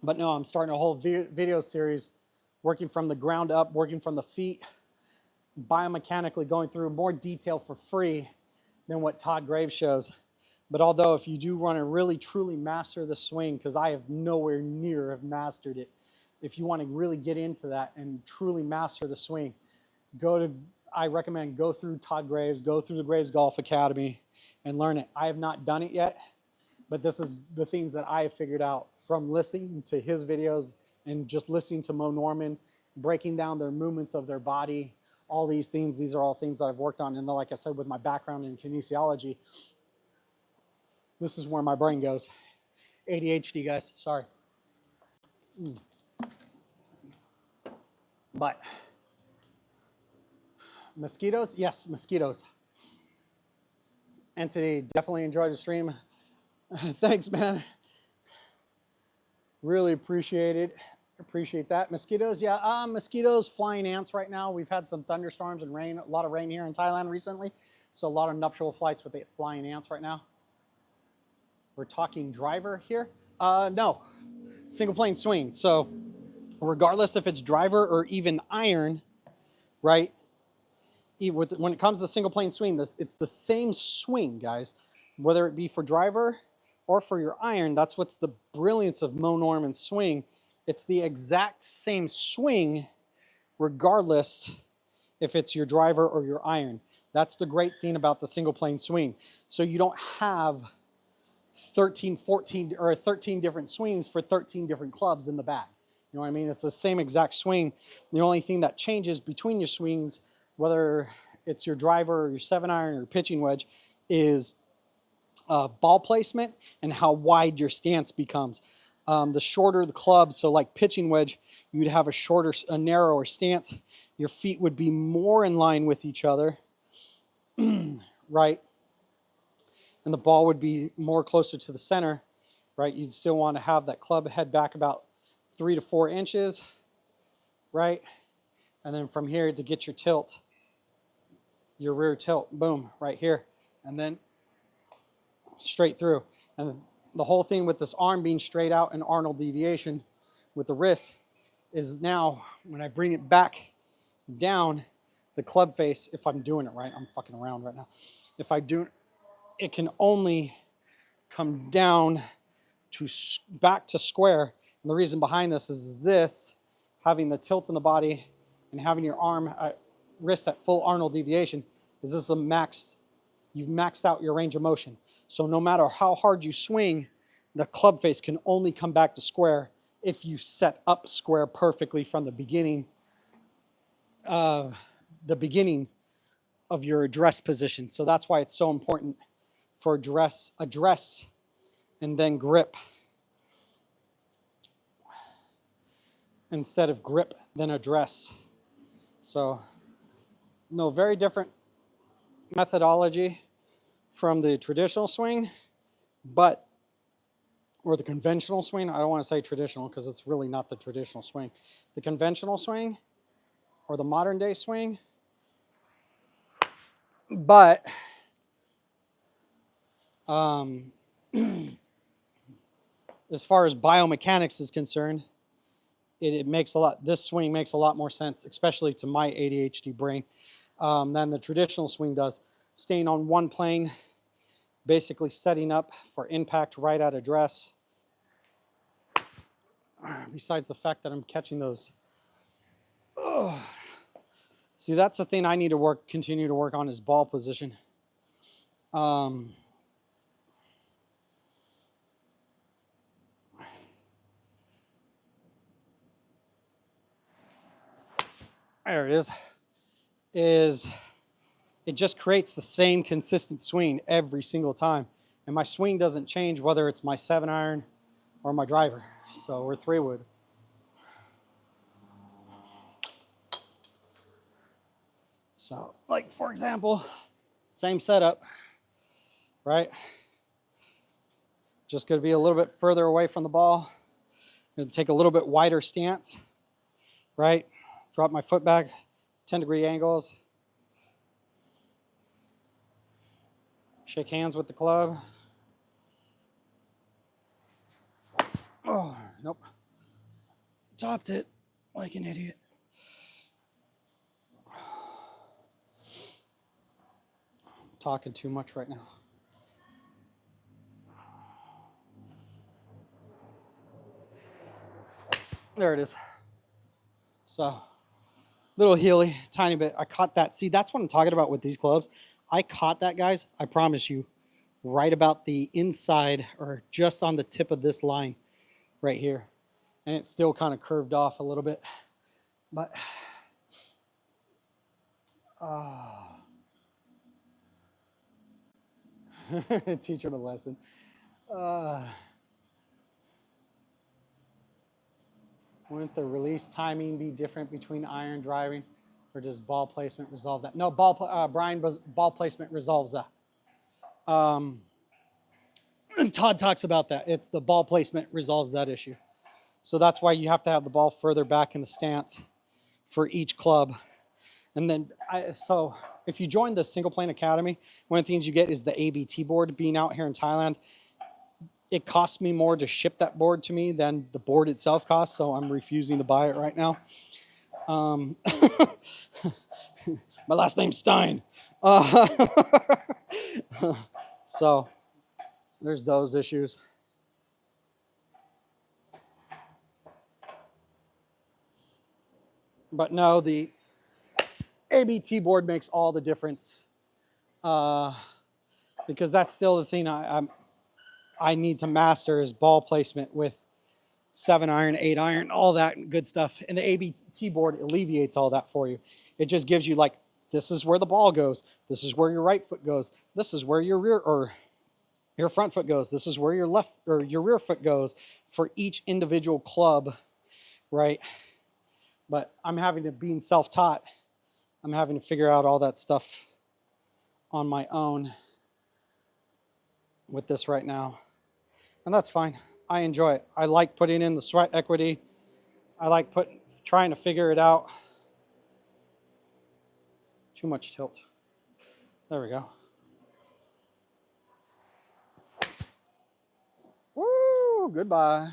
but no, I'm starting a whole video series working from the ground up, working from the feet, biomechanically going through more detail for free than what Todd Graves shows. But although if you do want to really truly master the swing, because I have nowhere near have mastered it, if you want to really get into that and truly master the swing, I recommend go through Todd Graves, go through the Graves Golf Academy and learn it. I have not done it yet, but this is the things that I have figured out from listening to his videos and just listening to Mo Norman, breaking down their movements of their body, all these things. These are all things that I've worked on. And then, like I said, with my background in kinesiology, this is where my brain goes. ADHD, guys, sorry. But mosquitoes, yes, mosquitoes. Entity, definitely enjoyed the stream. Thanks, man. Really appreciate it. Appreciate that. Mosquitoes, yeah, mosquitoes, flying ants right now. We've had some thunderstorms and rain, a lot of rain here in Thailand recently. So a lot of nuptial flights with the flying ants right now. We're talking driver here. No, single plane swing. So regardless if it's driver or even iron, right? When it comes to single plane swing, it's the same swing, guys. Whether it be for driver or for your iron, that's what's the brilliance of Mo Norman's swing. It's the exact same swing, regardless if it's your driver or your iron. That's the great thing about the single plane swing. So you don't have 13, 14, or 13 different swings for 13 different clubs in the bag. You know what I mean? It's the same exact swing. The only thing that changes between your swings, whether it's your driver or your 7-iron or your pitching wedge, is ball placement and how wide your stance becomes. The shorter the club, so like pitching wedge, you'd have a narrower stance. Your feet would be more in line with each other, right? And the ball would be more closer to the center, right? You'd still want to have that club head back about 3 to 4 inches, right? And then from here to get your tilt, your rear tilt, boom, right here, and then straight through. And the whole thing with this arm being straight out and Arnold deviation with the wrist is now when I bring it back down, the club face, if I'm doing it right, I'm fucking around right now. If I do, it can only come down to back to square. And the reason behind this is this, having the tilt in the body and having your arm, wrist at full Arnold deviation, is this a max, you've maxed out your range of motion. So no matter how hard you swing, the club face can only come back to square if you set up square perfectly from the beginning of your address position. So that's why it's so important for address, and then grip. Instead of grip, then address. So, no, very different methodology from the traditional swing, or the conventional swing. I don't want to say traditional because it's really not the traditional swing. The conventional swing or the modern day swing. But as far as biomechanics is concerned, this swing makes a lot more sense, especially to my ADHD brain, than the traditional swing does. Staying on one plane, basically setting up for impact right at address. Besides the fact that I'm catching those. Oh. See, that's the thing I need to continue to work on is ball position. There it is it just creates the same consistent swing every single time. And my swing doesn't change whether it's my 7-iron or my driver. So, or 3-wood. So, like for example, same setup, right? Just going to be a little bit further away from the ball. Going to take a little bit wider stance, right? Drop my foot back, 10-degree angles. Shake hands with the club. Oh, nope. Topped it like an idiot. Talking too much right now. There it is. So, little heely, tiny bit. I caught that. See, that's what I'm talking about with these clubs. I caught that, guys, I promise you, right about the inside or just on the tip of this line right here. And it's still kind of curved off a little bit. But, teach him a lesson. Wouldn't the release timing be different between iron driving, or does ball placement resolve that? No, Brian, ball placement resolves that. And Todd talks about that. It's the ball placement resolves that issue. So that's why you have to have the ball further back in the stance for each club. And then, so if you join the Single Plane Academy, one of the things you get is the ABT board. Being out here in Thailand, it costs me more to ship that board to me than the board itself costs, so I'm refusing to buy it right now. My last name's Stein. So there's those issues. But no, the ABT board makes all the difference, because that's still the thing I need to master is ball placement with 7-iron, 8-iron, all that good stuff. And the ABT board alleviates all that for you. It just gives you like, this is where the ball goes. This is where your right foot goes. This is where your front foot goes. This is where your left or your rear foot goes for each individual club, right? But being self-taught, I'm having to figure out all that stuff on my own with this right now. And that's fine. I enjoy it. I like putting in the sweat equity. I like trying to figure it out. Too much tilt. There we go. Woo! Goodbye.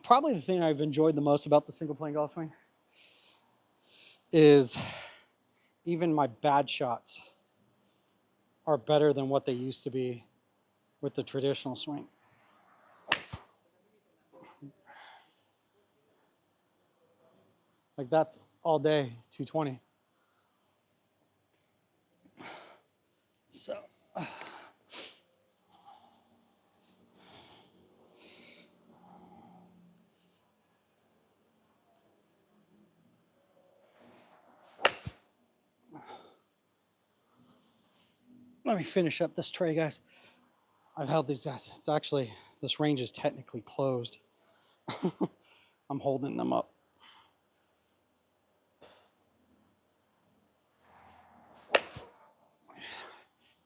Probably the thing I've enjoyed the most about the single plane golf swing is even my bad shots are better than what they used to be with the traditional swing. Like that's all day 220. So let me finish up this tray, guys. I've held these guys. It's actually, this range is technically closed. I'm holding them up.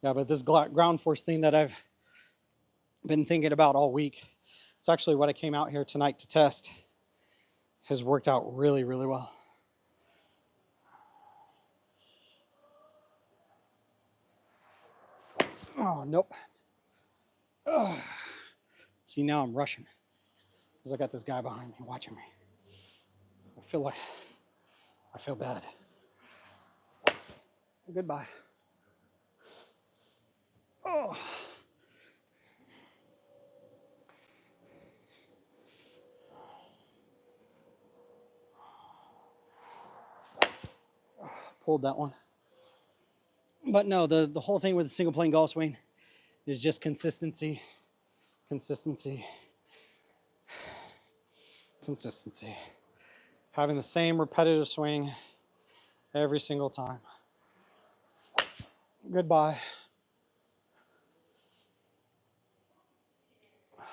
Yeah, but this ground force thing that I've been thinking about all week, it's actually what I came out here tonight to test, has worked out really, really well. Oh, nope. Ugh. See, now I'm rushing because I got this guy behind me watching me. I feel bad. Goodbye. Oh. Pulled that one. But no, the whole thing with the single plane golf swing is just consistency, consistency, consistency. Having the same repetitive swing every single time. Goodbye. I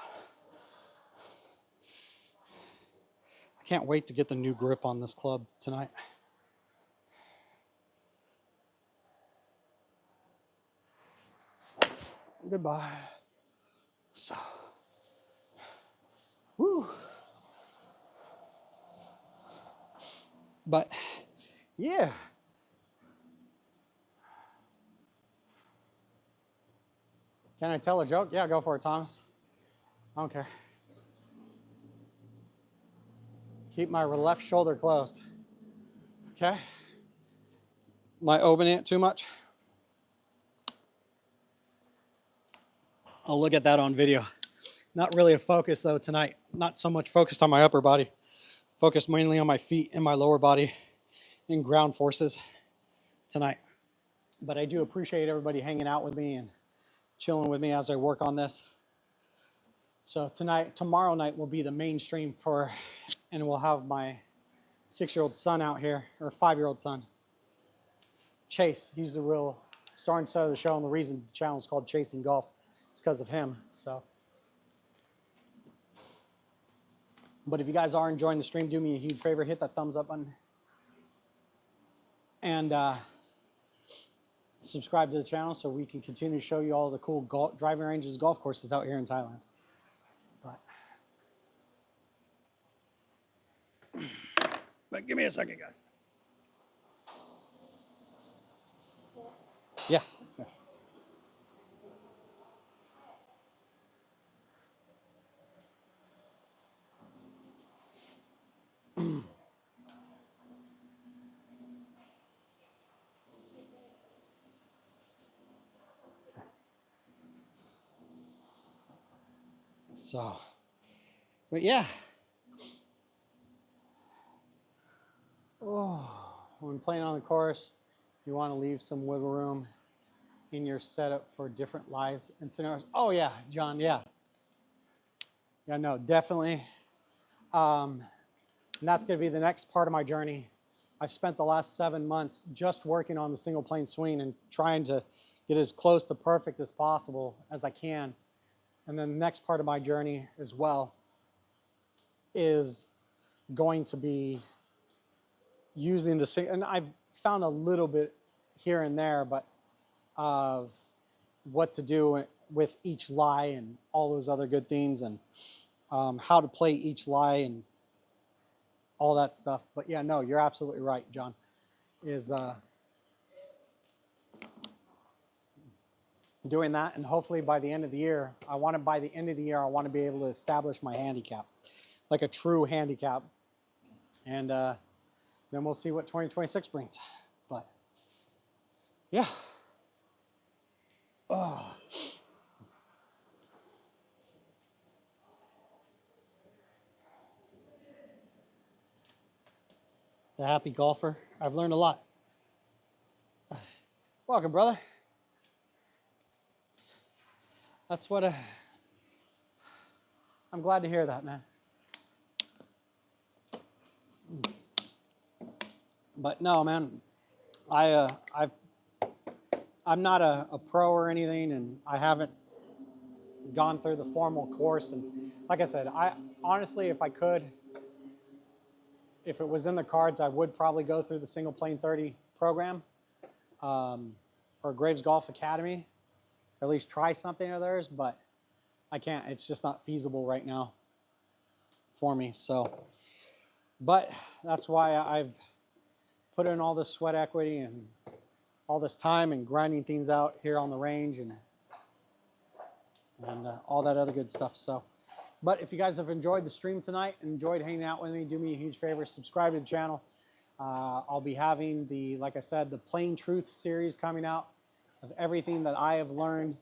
can't wait to get the new grip on this club tonight. Goodbye. So, woo. But, yeah. Can I tell a joke? Yeah, go for it, Thomas. I don't care. Keep my left shoulder closed. Okay? Am I opening it too much? I'll look at that on video. Not really a focus though tonight. Not so much focused on my upper body. Focused mainly on my feet and my lower body and ground forces tonight. But I do appreciate everybody hanging out with me and chilling with me as I work on this. So tomorrow night will be the mainstream and we'll have my 6-year-old son out here, or 5-year-old son. Chase, he's the real star and star of the show, and the reason the channel is called Chasing Golf is because of him. So, but if you guys are enjoying the stream, do me a huge favor, hit that thumbs up button. And subscribe to the channel so we can continue to show you all the cool driving ranges, golf courses out here in Thailand. But give me a second, guys. Yeah. So, but yeah. Oh, when playing on the course, you want to leave some wiggle room in your setup for different lies and scenarios. Oh yeah, John, yeah. Yeah, no, definitely. And that's going to be the next part of my journey. I've spent the last 7 months just working on the single plane swing and trying to get as close to perfect as possible as I can. And then the next part of my journey as well is going to be using the, and I've found a little bit here and there, but of what to do with each lie and all those other good things. And how to play each lie and all that stuff. But yeah, no, you're absolutely right, John. Is doing that, and hopefully by the end of the year, I want to be able to establish my handicap, like a true handicap, and then we'll see what 2026 brings. But yeah. Oh. The happy golfer. I've learned a lot. Welcome, brother. That's what I'm glad to hear that, man. But no, man, I'm not a pro or anything, and I haven't gone through the formal course. And like I said, I honestly, if I could, if it was in the cards, I would probably go through the single plane 30 program, or Graves Golf Academy, at least try something of theirs, but I can't. It's just not feasible right now for me. So, but that's why I've put in all this sweat equity and all this time and grinding things out here on the range and all that other good stuff. So, but if you guys have enjoyed the stream tonight and enjoyed hanging out with me, do me a huge favor, subscribe to the channel. I'll be having like I said, the Plain Truth series coming out of everything that I have learned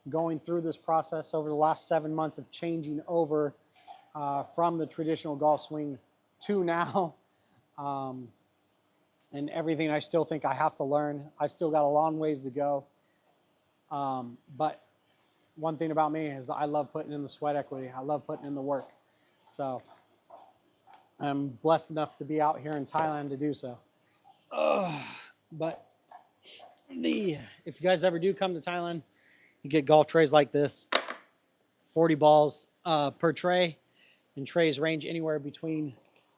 going through this process over the last 7 months of changing over from the traditional golf swing to now. And everything I still think I have to learn. I've still got a long ways to go. But one thing about me is I love putting in the sweat equity. I love putting in the work. So I'm blessed enough to be out here in Thailand to do so. But if you guys ever do come to Thailand, you get golf trays like this, 40 balls per tray, and trays range anywhere between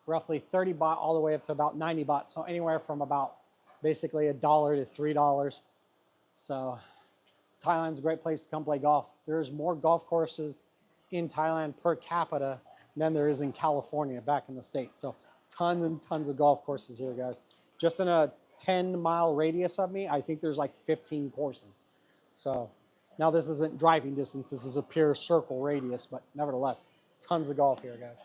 roughly 30 baht all the way up to about 90 baht. So anywhere from about basically $1 to $3. So Thailand's a great place to come play golf. There's more golf courses in Thailand per capita than there is in California back in the States. So tons and tons of golf courses here, guys. Just in a 10-mile radius of me, I think there's like 15 courses. So now this isn't driving distance. This is a pure circle radius, but nevertheless, tons of golf here, guys.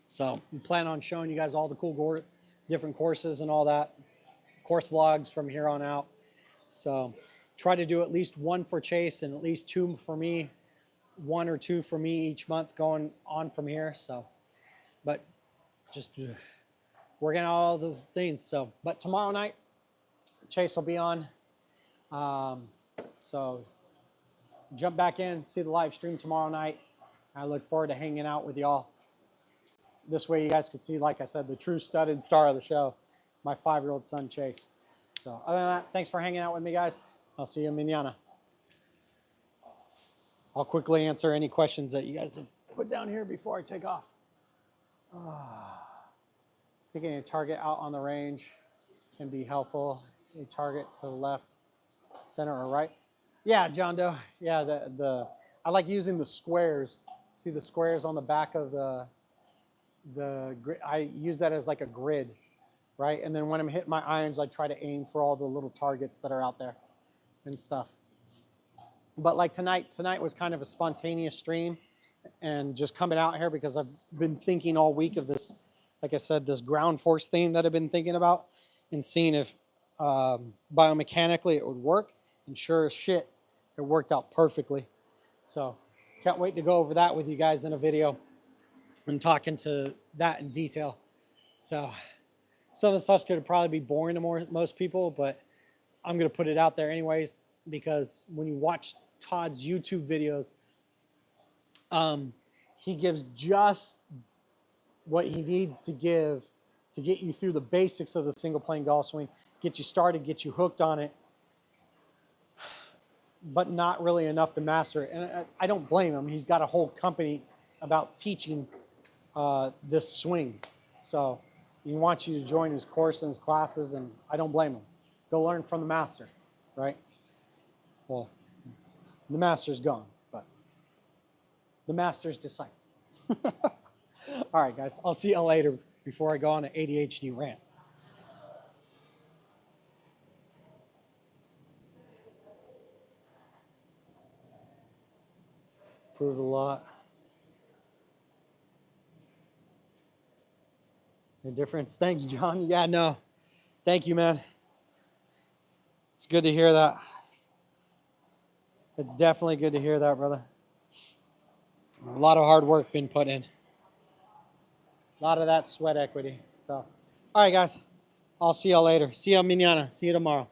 So we plan on showing you guys all the cool different courses and all that. Course vlogs from here on out. So try to do at least one for Chase and at least 2 for me. 1 or 2 for me each month going on from here. So, but just working out all those things. So, but tomorrow night, Chase will be on. So jump back in and see the live stream tomorrow night. I look forward to hanging out with y'all. This way you guys can see, like I said, the true studded star of the show, my 5-year-old son, Chase. So other than that, thanks for hanging out with me, guys. I'll see you mañana. I'll quickly answer any questions that you guys have put down here before I take off. Picking a target out on the range can be helpful. A target to the left, center, or right. Yeah, John Doe. Yeah, I like using the squares. See the squares on the back of the grid? I use that as like a grid, right? And then when I'm hitting my irons, I try to aim for all the little targets that are out there and stuff. But like tonight was kind of a spontaneous stream and just coming out here because I've been thinking all week of this, like I said, this ground force thing that I've been thinking about and seeing if biomechanically it would work. And sure as shit, it worked out perfectly. So can't wait to go over that with you guys in a video and talk into that in detail. So some of the stuff's going to probably be boring to most people, but I'm going to put it out there anyways, because when you watch Todd's YouTube videos, he gives just what he needs to give to get you through the basics of the single plane golf swing, get you started, get you hooked on it, but not really enough to master it. And I don't blame him. He's got a whole company about teaching this swing. So he wants you to join his course and his classes, and I don't blame him. Go learn from the master, right? Well, the master's gone, but the master's disciple. All right, guys, I'll see you later before I go on an ADHD rant. Improved a lot. The difference. Thanks, John. Yeah, no. Thank you, man. It's good to hear that. It's definitely good to hear that, brother. A lot of hard work been put in. A lot of that sweat equity. So, all right, guys. I'll see y'all later. See you mañana. See you tomorrow.